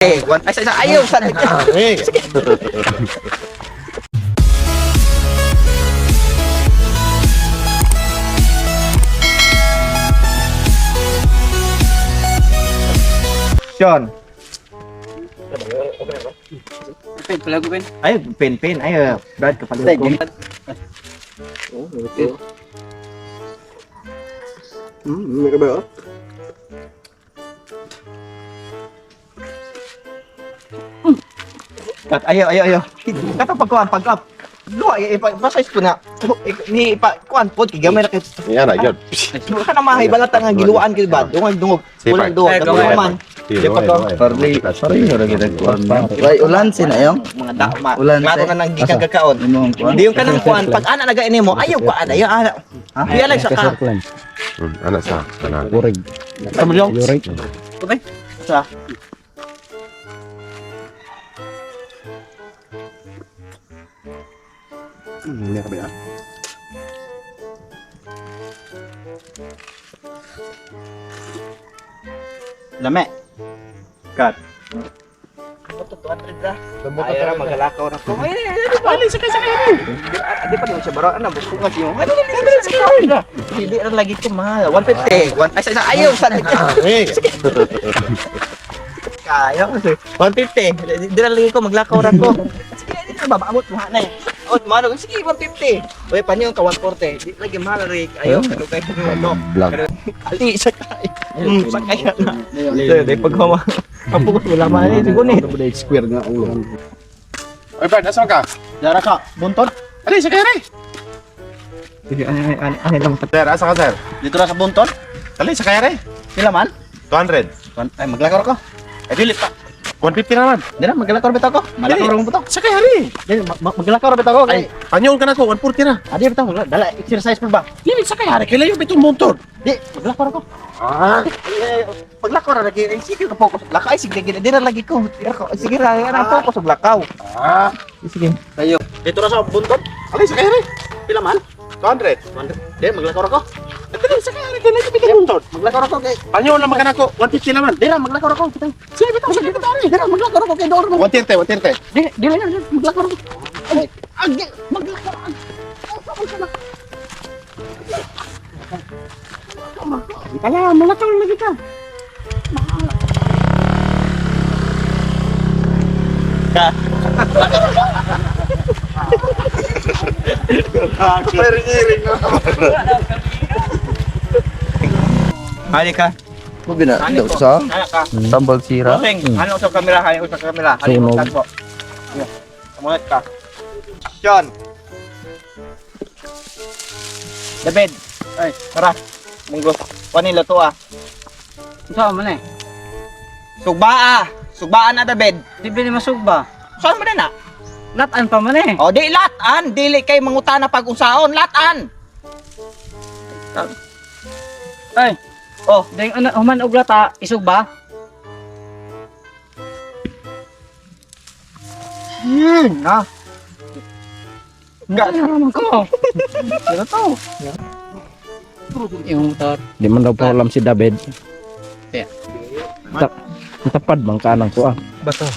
One, ay, isa, ayaw, sa John. Pen, pala ko pen. Ay, pen. Ay, Brad, kapalit ko. May kabayo? Kat, ayaw. Kato pagkuhan, pag-up. Luha, ipasize ko na. Ni kuan pod kigamay na kay. Yan na, yun. Ka na mahay balata nga giluan kay bad. Dungog. Ulan do. Man. Parli, sorry, ora kita kuan. Why ulan sinayong? Mga dama. Ulan Kato na nang gikan kakaon. Di yung kanang kuan pag ana naga ini mo ayaw pa ana. Ayaw ana. Di alag sa ka. Anak sa kanan. Kurig. Kamu yung. Kurig. Okay. Sa. May kabayo. Lame. Kat. Ay, ra magalakaw na ko. Ay, bali sakay. Di pa naman siya baro ana buko nga siyo. Ano na? Hindi ra lagi ko mahal. 150. Ay, isa ayaw sa. Kaya ko sir. 150. Di ra lagi ko maglakaw ra ko. Sige, di na babaamot mo na. Oh, mano, sige 150. Oy, panyo ka 140. Di lagi mahal rin. Ayaw, kay mo. Ali sa kay. Sakay na. Di pagkama. Kapag wala man eh, siguro ni. Square nga ulo. Oy, Brad, asan ka? Dara ka, buntot. Ali, sa kere. Sige, ano lang. Sir, asa ka, sir? Dito na sa buntot. Ali, sa kere. Pila man? 200. Ay, maglakor ko. Ay, dili pa. 150 naman. Di na, maglakor bitaw ko. Malakor mo to. Sa kere. Di, maglakor bitaw ko. Ay, panyon ka na ko, 140 na. Adi bitaw, dala exercise pa ba? Dili, sa kere. Kailan yung bitong motor? Di, maglakor ko. Ah. Paglakor na lagi, ay sige ka focus. Lakaw, ay sige, di na lagi ko. Sige ra, ana focus sa lakaw. Ah. Sige. Tayo. Dito na sa buntot. Ali, sa kere. Pila man? 200. Di, maglakor ako. Dili, sa kere. Kailan yung bitong motor? Maglakor ako kay. Panyon naman ka na ko, 150 naman. Di na, maglakor ako. Sige, bitong, sige, bitong. Di na, maglakor ako kay Dor. 130, 130. Di na, maglakor ako. Agi, maglakor ako. Kala, malakaw lagi ka. Hali ka. Mo bina daw sa Ka. tambal sira. Boseng, ano sa kamera? Ano sa kamera? Sunog. Ano po? Kamungat ka. John. David. Ay, tara. Munggo. Panilo to ah. Saan man eh? Sugba ah. Sugbaan na David. Di ba ni masugba? Saan mo na? Latan pa man eh. O di latan. Dili kay mangutana pag unsaon. Latan. Ay, Oh, dahil human og lata, isugba? na. Nga naman ko. Sino to? Yung motor. Di man daw pa alam si David. Yeah. Tapad bang kanang ko ah. Bato.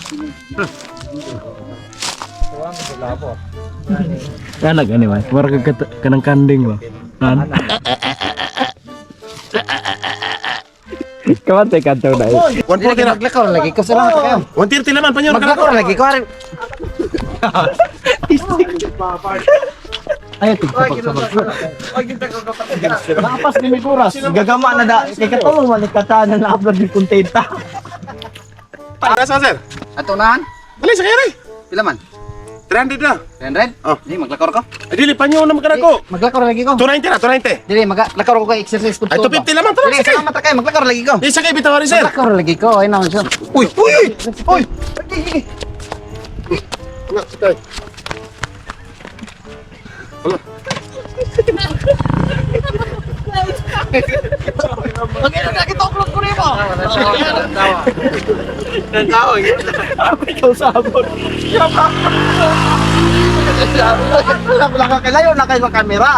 Kana gani ba? Warga kanang kanding ba? Kan. Kawan tay kantaw dai. 140 na. Maglakor lagi ko sa lahat kayo. 130 naman, panyon ka na ko. Maglakor lagi ko. Ay tigpapag sa Nakapas ni Miguras. Gagama na da. Kay katulong malikatan na upload ni kontenta. Asa, sir? Ato nahan? Ali, sa kere. Pila man? 300 na. 100? Oh. Di, maglakor ko. Ay, dili, panyon naman ka na ko. Maglakor lagi ko. 290 na, 290. Dili, maglakor ko kay exercise ko. Ay, 250 naman, tara, Dili, sige. salamat kayo. Maglakor lagi ko. Di, sa kayo bitawari, sir. Maglakor lagi ko. Ay naman siya. Uy! Nga, sige. Okay na nakitoklog ko rin mo. Nandaw, yun. Ikaw sabon. Nakakalayo na kayo sa kamera.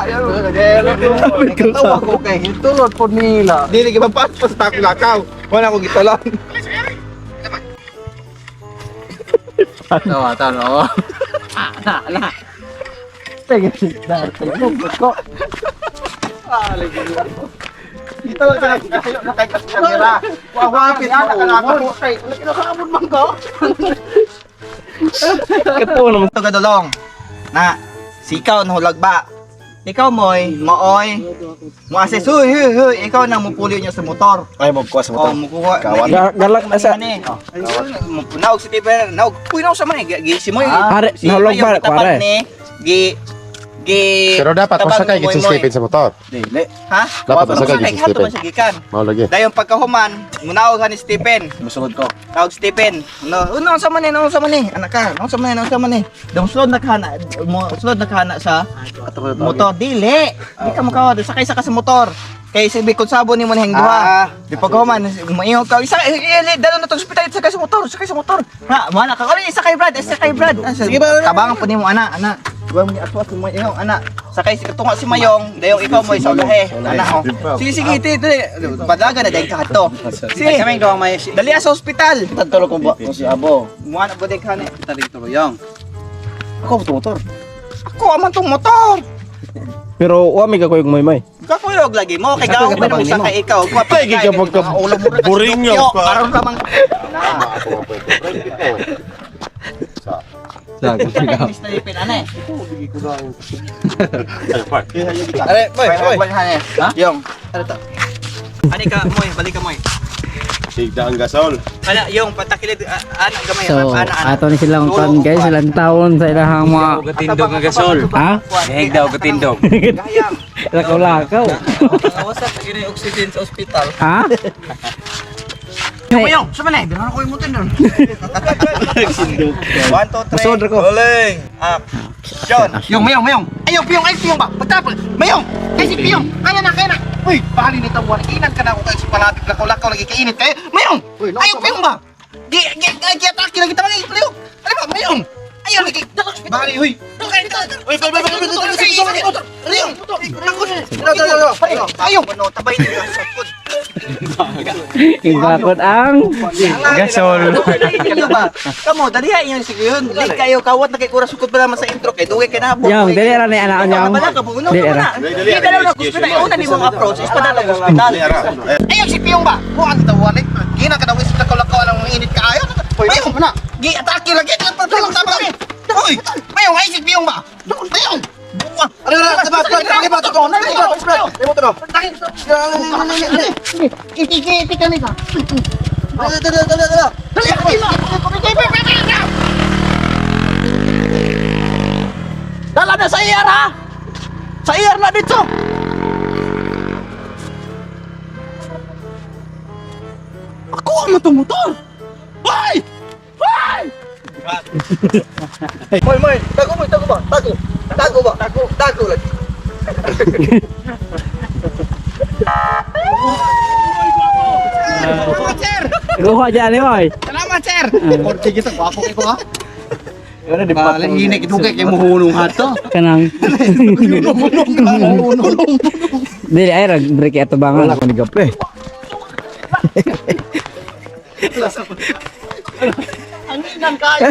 Nagkatawa ko kay hitulod po nila. Dili, gibang pa sa tako lakaw. Wala ko gitulong. Tawa. Dito lang sa nakay ka sa camera. Wawapit na nakakapot kay. Nakakamot man ko. Katawa naman. Ito gadulong. Na sikaw na hulag ba? Ikaw moy, maoy. Mo assess huy, ikaw nang mupuli niya sa motor. Ay, magkuha sa Oh, motor. mukuha. Galak na sa... Naog si Tiber, naog. Puy na sa man eh. Gi mo. Are, nahulog ba, kuwari? Gi Pero dapat tabang masakay mo, gid si moy. Stephen sa motor. Dili. Ha? Dapat masakay gid si Hato Stephen. man siya gikan. Mao lagi. Dayon pagkahuman, munaog ni Stephen. Musulod ko. Tawag Stephen. No sa man ni, anak ka. No sa man ni. Dong sulod nakahana, sulod nakahana sa motor dili. Di ka makawad sakay sa motor. Kay sabi kun sabo nimo nang duha. Di pagkahuman, maingog ka. Isa dalo na tong ospital sakay sa motor. Ha, mana ka. Oli sakay Brad. Sige ba? Tabangan po nimo ana. Duwa mo ni atwas mo ingaw ana. Sakay si tunga si Mayong, dayong ikaw mo sa ulahe. Ana oh. Sige, padaga na dahil kato. Sige, Kaming daw may dali sa ospital. tadtolo ko ba si Abo. Muha na budik ka ni. Tarik to yang. Ako motor. Ako aman tong motor. Pero wami ka ko yung may. Kakuyog lagi mo kay gaw pa sa kay ikaw. Ay, gigya pagka- ulo mo Boring yun, pa. Aron lamang. Are, boy. Ha? Yung. Ano to? Ani ka moy, balik ka moy. Sigda ang gasol. Ana, yung patakilid ana gamay So, ana. ato ni silang pan guys, silang taon sa ilahang mga Gatindog nga gasol. ha? Heg daw gatindog. Gayang. Lakaw-lakaw. Wasak gini oxygen sa ospital. Ha? Mayong, sa man eh, binara ko yung mutin doon. 1, 2, 3. Sodra ko. Rolling. Action. Yung mayong. Ayaw, piyong ba? Patapal. Mayong. Ay si piyong. Kaya na. Uy, bahali nito buwan. Inan ka na ako kayo si palapit. Lakaw-lakaw lagi kainit kayo. Mayong. Ayaw, piyong ba? Atake lagi tawag kayo. Mayong. Ano ba, mayong? Ayaw lagi. Bahali, huy. Uy, ayaw. Ano, tabay nila sa food. Ibakot ang Gasol. Kamu, dali yan sige yun. Late kayo, kawat na kay Kura sukot pa naman sa intro kay Duwe kay nabo. Yang, dali ra ni anak yang. Bala ka, buno Dili ka ra. na. Hindi ka na hospital. Una ni mong approach, is padala ng hospital. Ayaw si Piyong ba? Buwan daw walit. Gina ka daw is lakaw-lakaw lang init ka ayo. Mayong na. Gi atake lagi ka pagkalong tabang. Hoy, mayong ay si Piyong ba? Mayong. Buwan. Ano to? Iki ka nito. Dala. Dala na sa IR ha. Sa IR na dito. Ako ang matumutor. Hoy! Moy, tago ba? Tago lagi. Salamat, sir! Luha dyan ni Moy. Salamat, sir! Korte kita gwapo kay ko ha. Ano di Ba lang hinik dugay kay muhunong hato. Kanang. Dili ay rag break ato bangan. Wala ko ni gape. Ang inan kayo.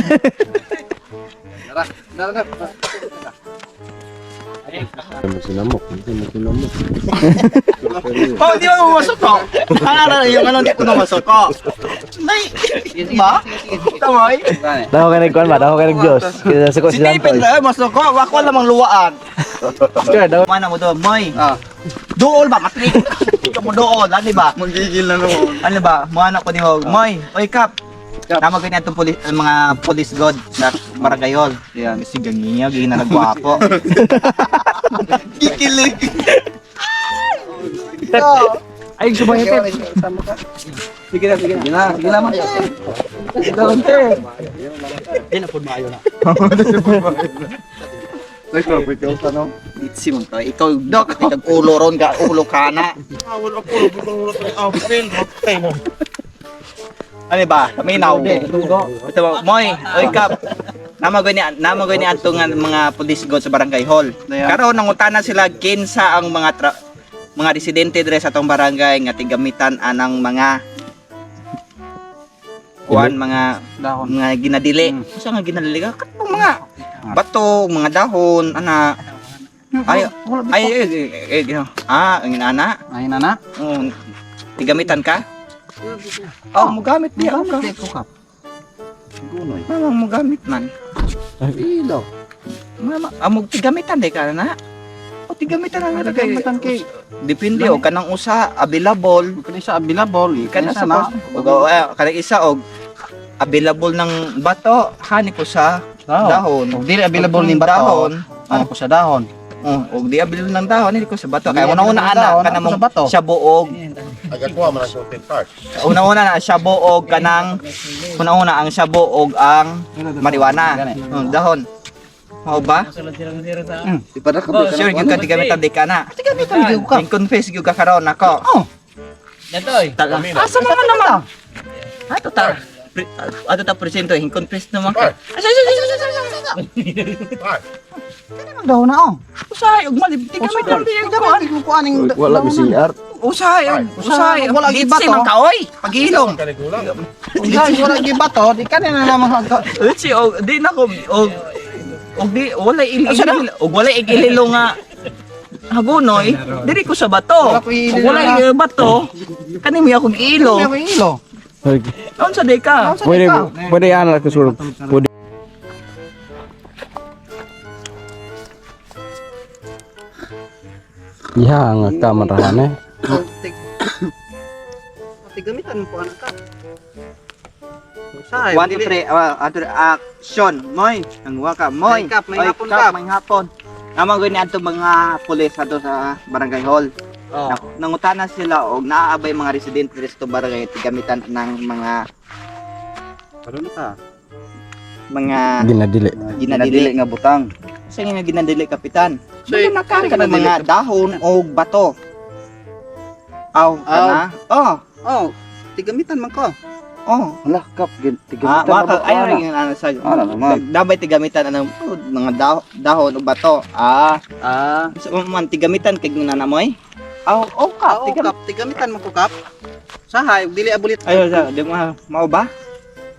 Mo sinamok. Oh, di ba pumasok ko? Yung ano, di ko namasok ko. Nay, ba? Tamoy? Daw ka nagkuhan ba? Daw ka nag-Diyos. Kita sa ko Si si Stephen, Lantoy. masok ko. Wako lamang luwaan. Sure, daw. Mana mo doon, Moy? Dool ba? Matrik. Ikaw mo dool, ano ba? Magigil na noon. Ano ba? Muhanak ko ni Hog. Moy, oy Kap. Tama ganyan itong mga police god sa Maragayol. Yan, si Gangiya, gina nagwapo. Kikilig. Ay, sumangipit. Sige na man. Itsi mo ka. Ikaw, dok, ulo ron ka, ulo ka na. Ano ba? Kaminaw. Ito ba? Moy, oy Kap. Namagoy ni atong mga police god sa barangay hall. Karon nangutana sila kinsa ang mga residente dire sa atong barangay nga tigamitan anang mga kuan mga ginadili. Usa nga ginadili ka katong mga bato, mga dahon, ana. Ay, ang inana. Ay nana. Tigamitan ka? Oh, mugamit diya ka. Ko kap. Gunoy. Mamang mugamit man. Ilaw. Mama, amog tigamitan di ka na. O tigamitan na nga kay. Matan kay. Depende o kanang usa available. Kani sa available. Kana Kana sa na. kanang isa og available ng bato, hani ko sa dahon. Ug dili available ning bato. Dahon. Ano ko sa dahon. Og di available ng dahon, hindi ko sa bato. Di Kaya una-una available ng dahon, ana kana ako sa mong bato. siya buog. Agakuha man ang sorted part. Una-una na siya buog kanang una-una ang siya buog ang marijuana. Dahon. Mao ba? Di pa ka. Sure gyud ka tigamitan di ka na. Tigamitan gyud ka. Confess gyud ka karon nako. Datoy. Asa man naman? Ato ta. Ato ta presento hin confess naman ka. Dahon na oh. Usay og malib tigamitan di ka. Ko aning Wala mi CR. Usay Wala Di gibato. man ka oy. Paghilom. Kanigulang. Guys, wala gibato, di ka na naman Uchi og di na ko og di wala ililo og wala igililo nga hagunoy diri ko sa bato. Wala ko ililo Og wala na. bato kani mi ako giilo. ilo. Unsa day ka? Pwede yan ako surog. Pwede. Iya, ang kamerahan eh. Tigamitan mo po anak ka. Usay, 1 2 3 ato action moy ang waka moy. May hapon kap. may hapon. Namang gani adto mga pulis ato sa barangay hall. Oh. Nangutana sila og naaabay mga residente dito sa barangay tigamitan ng mga Ano ka? Ginadili. ginadili nga butang. sa nga ginadili kapitan. So So, nakaka ng mga dahon o bato. Aw, kana? Oh, Oh, tigamitan man ko. oh. Wala kap, Maka ay rin ano sa dabay tigamitan ano mga dahon o bato. So, man tigamitan kay nanamoy. Aw, ka, Tigamitan man ko kap. Sahay, dili abulit. Ayo sa, di mo mao ba?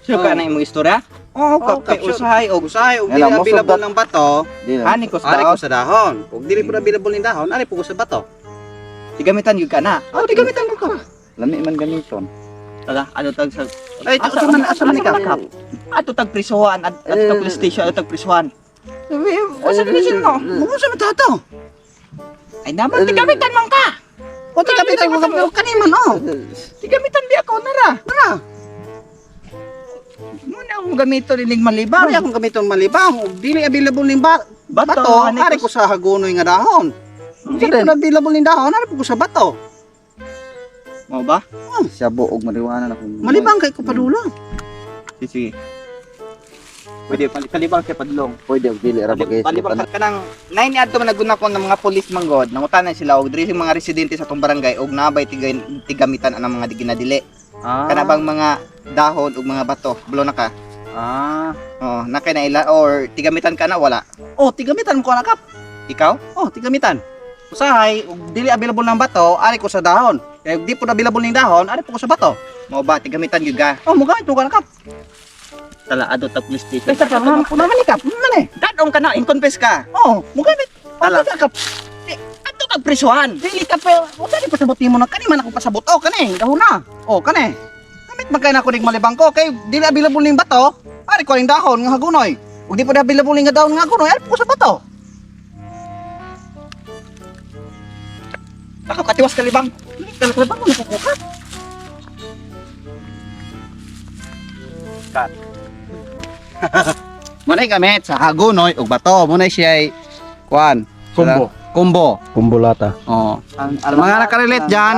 So ka na imong istorya? Oh, kay usahay og Usahay, ug dili Yan, most of available ng bato. ani ko Ari sa ko sa dahon. Ug dili po available ng dahon, ari po ko sa bato. tigamitan gyud kana. Oh, tigamitan ko kap. Lami man ganiton. Ala, ano tag sa Ay, asa man ikaw kap? ato tag prisuhan, ato tag police station, ato tag prisuhan. Asa prison mo? Mo sa matato. Ay naman tigamitan man ka. O tigamitan ko kap kaniman oh. Tigamitan di ako nara. Muna akong gamito rin malibang. Ari akong gamiton malibang, ug dili available ning bato. ani Ari ko sa hagunoy nga dahon. Dili po available ning dahon, ari po ko sa bato. Mo ba? Siya buog mariwana na kung Malibang kay ko padulong. Sige. Pwede kalibang kay padlong. pwede og dili ra bagay. Palibang ka nang nay ni adto man naguna ko ng mga pulis manggod. Nangutanan sila og diri mga residente sa tong barangay og nabay tigamitan anang mga ginadili. Kana bang mga dahon ug mga bato. Bulo na ka. Oh, nakay na ila or tigamitan ka na wala. Oh, tigamitan ko na kap. Ikaw? Oh, tigamitan. Usahay, ug dili available ng bato, ari ko sa dahon. Kaya ug di po available ning dahon, ari po ko sa bato. Mo ba tigamitan gyud ka? Oh, mugamit mo ka na kap. Tala adto ta police station. Basta ka naman ni kap. Naman eh. Dadong ka na, in-confess ka. Oh, mugamit. Tala. Tala kap. Adto kag prisuhan. Dili ka pa. O dali pasabot nimo na kani man ako pasabot. Oh, kani. Dahon na. Oh, kani. Gamit magkay na ko ning malibang ko kay dili available ning bato. Ari ko ning dahon nga hagunoy. Ug di pa available ning dahon nga hagunoy, ari po ko sa bato. Ako katiwas kalibang. Kalibang mo nakukukat. Munay gamit sa hagunoy ug bato. Munay siya ay kuan. Kumbo. Kumbulata. Oh. Mga nakarelate dyan,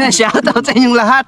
shout out sa inyong lahat.